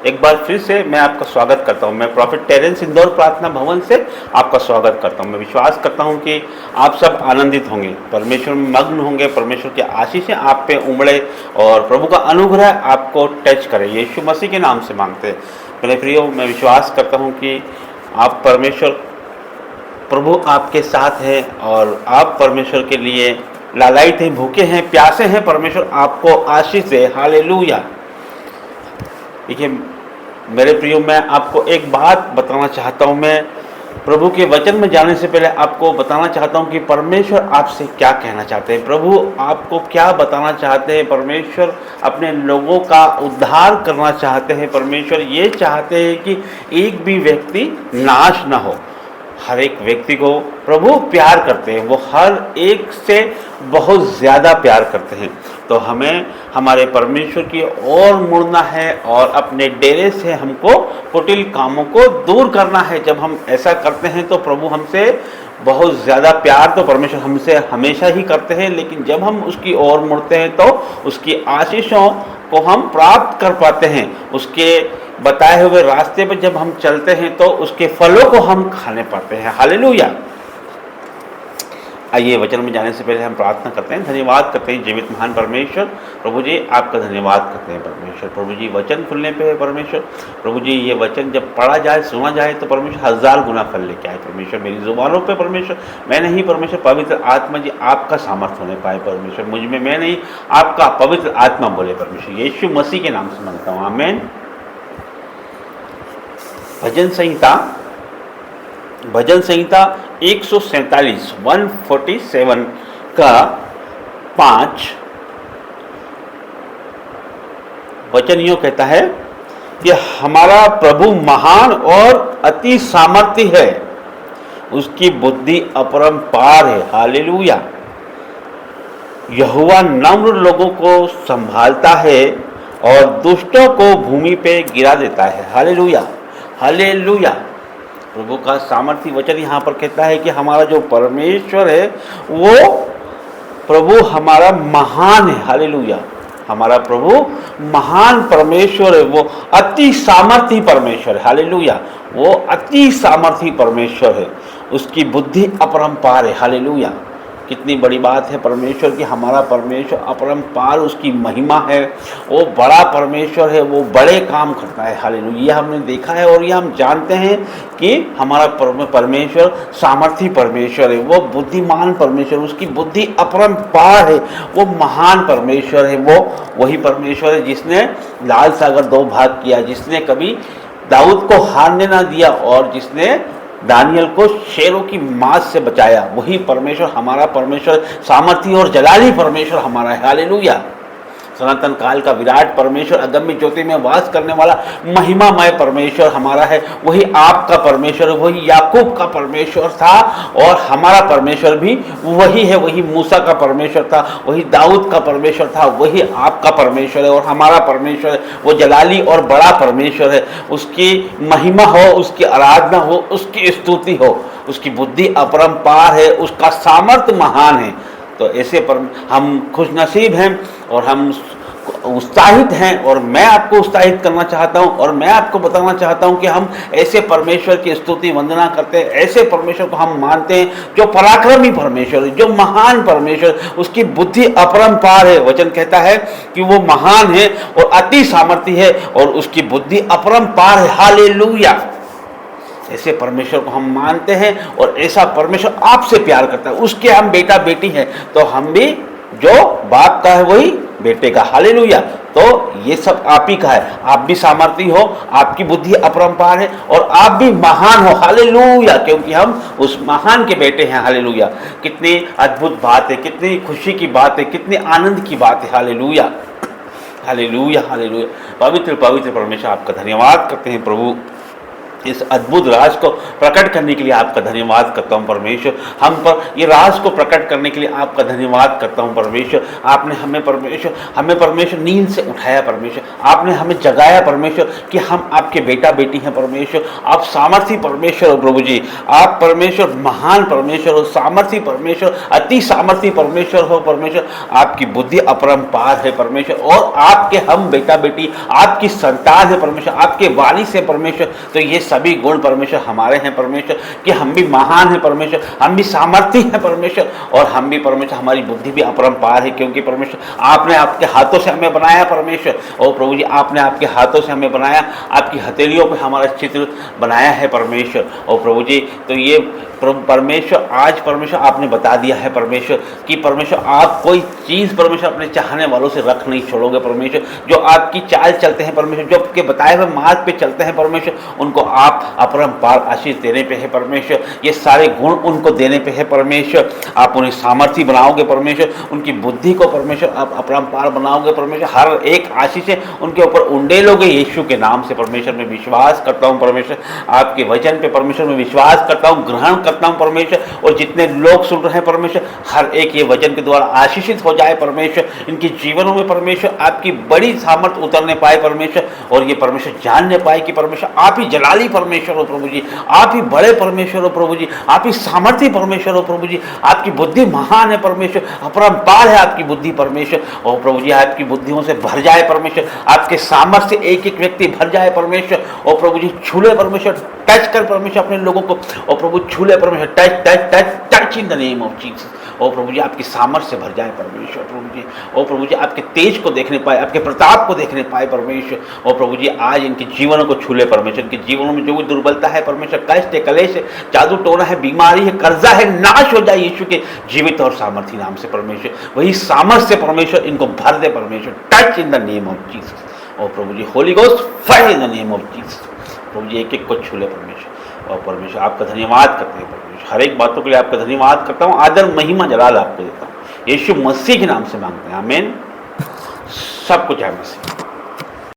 एक बार फिर से मैं आपका स्वागत करता हूं। मैं प्रॉफिट टेरेंस इंदौर प्रार्थना भवन से आपका स्वागत करता हूं। मैं विश्वास करता हूं कि आप सब आनंदित होंगे, परमेश्वर में मग्न होंगे, परमेश्वर की आशीषें आप पे उमड़े और प्रभु का अनुग्रह आपको टच करे। यीशु मसीह के नाम से मांगते हैं। मेरे प्रियो, मैं विश्वास करता हूँ कि आप परमेश्वर प्रभु आपके साथ हैं और आप परमेश्वर के लिए लालायित हैं, भूखे हैं, प्यासे हैं। परमेश्वर आपको आशीष दे। हालेलुया। देखिए मेरे प्रियो, मैं आपको एक बात बताना चाहता हूँ। मैं प्रभु के वचन में जाने से पहले आपको बताना चाहता हूँ कि परमेश्वर आपसे क्या कहना चाहते हैं, प्रभु आपको क्या बताना चाहते हैं। परमेश्वर अपने लोगों का उद्धार करना चाहते हैं। परमेश्वर ये चाहते हैं कि एक भी व्यक्ति नाश ना हो। हर एक व्यक्ति को प्रभु प्यार करते हैं, वो हर एक से बहुत ज़्यादा प्यार करते हैं। तो हमें हमारे परमेश्वर की ओर मुड़ना है और अपने डेरे से हमको कुटिल कामों को दूर करना है। जब हम ऐसा करते हैं तो प्रभु हमसे बहुत ज़्यादा प्यार तो परमेश्वर हमसे हमेशा ही करते हैं, लेकिन जब हम उसकी ओर मुड़ते हैं तो उसकी आशीषों को हम प्राप्त कर पाते हैं। उसके बताए हुए रास्ते पर जब हम चलते हैं तो उसके फलों को हम खाने पाते हैं। हालेलुया। आइए वचन में जाने से पहले हम प्रार्थना करते हैं, धन्यवाद करते हैं जीवित महान परमेश्वर। प्रभु जी आपका धन्यवाद करते हैं परमेश्वर। प्रभु जी वचन खुलने पे है परमेश्वर। प्रभु जी ये वचन जब पढ़ा जाए, सुना जाए तो परमेश्वर 1000 गुना फल लेके आए परमेश्वर। मेरी जुबानों पे परमेश्वर मैं नहीं, परमेश्वर पवित्र आत्मा जी आपका सामर्थ्य होने पाए परमेश्वर। मुझ में मैं नहीं, आपका पवित्र आत्मा बोले परमेश्वर। यीशु मसीह के नाम से मांगता हूँ, आमीन। भजन संहिता 147 147 का 5 वचन यूँ कहता है कि हमारा प्रभु महान और अति सामर्थ्य है, उसकी बुद्धि अपरंपार है। हालेलुया। यहोवा नम्र लोगों को संभालता है और दुष्टों को भूमि पे गिरा देता है। Hallelujah, hallelujah. प्रभु का सामर्थ्य वचन यहाँ पर कहता है कि हमारा जो परमेश्वर है वो प्रभु हमारा महान है। हालेलुया। हमारा प्रभु महान परमेश्वर है, वो अति सामर्थी परमेश्वर है। हालेलुया। वो अति सामर्थी परमेश्वर है, उसकी बुद्धि अपरंपार है। हालेलुया। कितनी बड़ी बात है परमेश्वर की। हमारा परमेश्वर अपरंपार, उसकी महिमा है। वो बड़ा परमेश्वर है, वो बड़े काम करता है। हालेलुया। ये हमने देखा है और ये हम जानते हैं कि हमारा परमेश्वर सामर्थी परमेश्वर है, वो बुद्धिमान परमेश्वर, उसकी बुद्धि अपरंपार है, वो महान परमेश्वर है। वो वही परमेश्वर है जिसने लाल सागर 2 भाग किया, जिसने कभी दाऊद को हारने ना दिया और जिसने दानियल को शेरों की मांस से बचाया। वही परमेश्वर हमारा परमेश्वर, सामर्थी और जलाली परमेश्वर हमारा है। हालेलुया। सनातन काल का विराट परमेश्वर, अगम्य ज्योति में वास करने वाला महिमामय परमेश्वर हमारा है। वही आपका परमेश्वर, वही याकूब का परमेश्वर था और हमारा परमेश्वर भी वही है। वही मूसा का परमेश्वर था, वही दाऊद का परमेश्वर था, वही आपका परमेश्वर है और हमारा परमेश्वर है। वो जलाली और बड़ा परमेश्वर है। उसकी महिमा हो, उसकी आराधना हो, उसकी स्तुति हो। उसकी बुद्धि अपरंपार है, उसका सामर्थ्य महान है। तो ऐसे पर हम खुशनसीब हैं और हम उत्साहित हैं और मैं आपको उत्साहित करना चाहता हूं और मैं आपको बताना चाहता हूं कि हम ऐसे परमेश्वर की स्तुति वंदना करते हैं। ऐसे परमेश्वर को हम मानते हैं जो पराक्रमी परमेश्वर है, जो महान परमेश्वर, उसकी बुद्धि अपरंपार है। वचन कहता है कि वो महान है और अति सामर्थी है और उसकी बुद्धि अपरंपार है। हालेलुया। ऐसे परमेश्वर को हम मानते हैं और ऐसा परमेश्वर आपसे प्यार करता है। उसके हम बेटा बेटी हैं, तो हम भी जो बाप का है वही बेटे का। हालेलुया। तो ये सब आप ही का है। आप भी सामर्थी हो, आपकी बुद्धि अपरंपार है और आप भी महान हो। हालेलुया। क्योंकि हम उस महान के बेटे हैं। हालेलुया। कितनी अद्भुत बात है, कितनी खुशी की बात है, कितनी आनंद की बात है। Hallelujah, hallelujah, hallelujah. पवित्र पवित्र परमेश्वर आपका धन्यवाद करते हैं प्रभु। इस अद्भुत राज को प्रकट करने के लिए आपका धन्यवाद करता हूँ परमेश्वर। हम पर ये राज को प्रकट करने के लिए आपका धन्यवाद करता हूँ परमेश्वर। आपने हमें परमेश्वर नींद से उठाया परमेश्वर। आपने हमें जगाया परमेश्वर कि हम आपके बेटा बेटी हैं परमेश्वर। आप सामर्थी परमेश्वर हो प्रभु जी। आप परमेश्वर महान परमेश्वर हो, सामर्थी परमेश्वर, अति सामर्थी परमेश्वर हो परमेश्वर। आपकी बुद्धि अपरंपार है परमेश्वर और आपके हम बेटा बेटी आपकी संतान है परमेश्वर, आपके वारिस है परमेश्वर। तो ये सभी गुण परमेश्वर हमारे हैं परमेश्वर कि हम भी महान हैं परमेश्वर, हम भी सामर्थी हैं परमेश्वर और हम भी परमेश्वर, हमारी बुद्धि भी अपरंपार है क्योंकि परमेश्वर आपने आपके हाथों से हमें बनाया परमेश्वर। और प्रभु जी आपने आपके हाथों से हमें बनाया, आपकी हथेलियों पर हमारा चित्र बनाया है परमेश्वर। और प्रभु जी तो ये परमेश्वर आज परमेश्वर आपने बता दिया है परमेश्वर कि परमेश्वर आप कोई चीज़ परमेश्वर अपने चाहने वालों से रख नहीं छोड़ोगे परमेश्वर। जो आपकी चाल चलते हैं परमेश्वर, जो आपके बताए हुए मार्ग पे चलते हैं परमेश्वर, उनको आप अपरंपार आशीष देने पे है परमेश्वर। ये सारे गुण उनको देने पे है परमेश्वर। आप उन्हें सामर्थी बनाओगे परमेश्वर, उनकी बुद्धि को परमेश्वर आप अपरंपार बनाओगे परमेश्वर। हर एक आशीष है उनके ऊपर उंडेलोगे यीशु के नाम से परमेश्वर। मैं विश्वास करता हूँ परमेश्वर, आपके वचन पे परमेश्वर मैं विश्वास करता हूँ, ग्रहण करता हूँ परमेश्वर। और जितने लोग सुन रहे हैं परमेश्वर, हर एक ये वचन के द्वारा आशीषित हो जाए परमेश्वर। इनके जीवनों में परमेश्वर आपकी बड़ी सामर्थ उतरने पाए परमेश्वर और ये परमेश्वर जानने पाए कि परमेश्वर आप ही जलाली परमेश्वर हो प्रभु जी, आप ही बड़े परमेश्वर हो प्रभु जी, आप ही सामर्थी परमेश्वर हो प्रभु जी। आपकी बुद्धि महान है परमेश्वर, अपरंपार है आपकी बुद्धि परमेश्वर। और प्रभु जी आपकी बुद्धियों से भर जाए परमेश्वर, आपके सामर्थ्य से एक एक व्यक्ति भर जाए परमेश्वर। और प्रभु जी छूले परमेश्वर, टच कर परमेश्वर अपने लोगों को। और प्रभु छूले परमेश्वर, touch touch touch touch in the name of Jesus. और प्रभु जी आपकी सामर्थ्य से भर जाए परमेश्वर प्रभु जी। और प्रभु जी आपके तेज को देखने पाए, आपके प्रताप को देखने पाए परमेश्वर। और प्रभु जी आज इनके जीवनों को छूले परमेश्वर। इनके जीवनों में जो भी दुर्बलता है परमेश्वर, कष्ट है, कलेश है, जादू टोना है, बीमारी है, कर्जा है, नाश हो जाए यीशु के जीवित और सामर्थी नाम से परमेश्वर। वही सामर्थ्य से परमेश्वर इनको भर दे परमेश्वर। Touch in the name of Jesus. और प्रभु जी holy ghost fire in the name of Jesus. प्रभु जी एक एक को छूले परमेश्वर। और परमेश्वर आपका धन्यवाद करते हैं परमेश्वर, हर एक बातों के लिए आपका धन्यवाद करता हूँ। आदर महिमा जलाल आपको देता हूँ, यीशु मसीह के नाम से मांगते हैं, आमीन। सब कुछ है मसीह।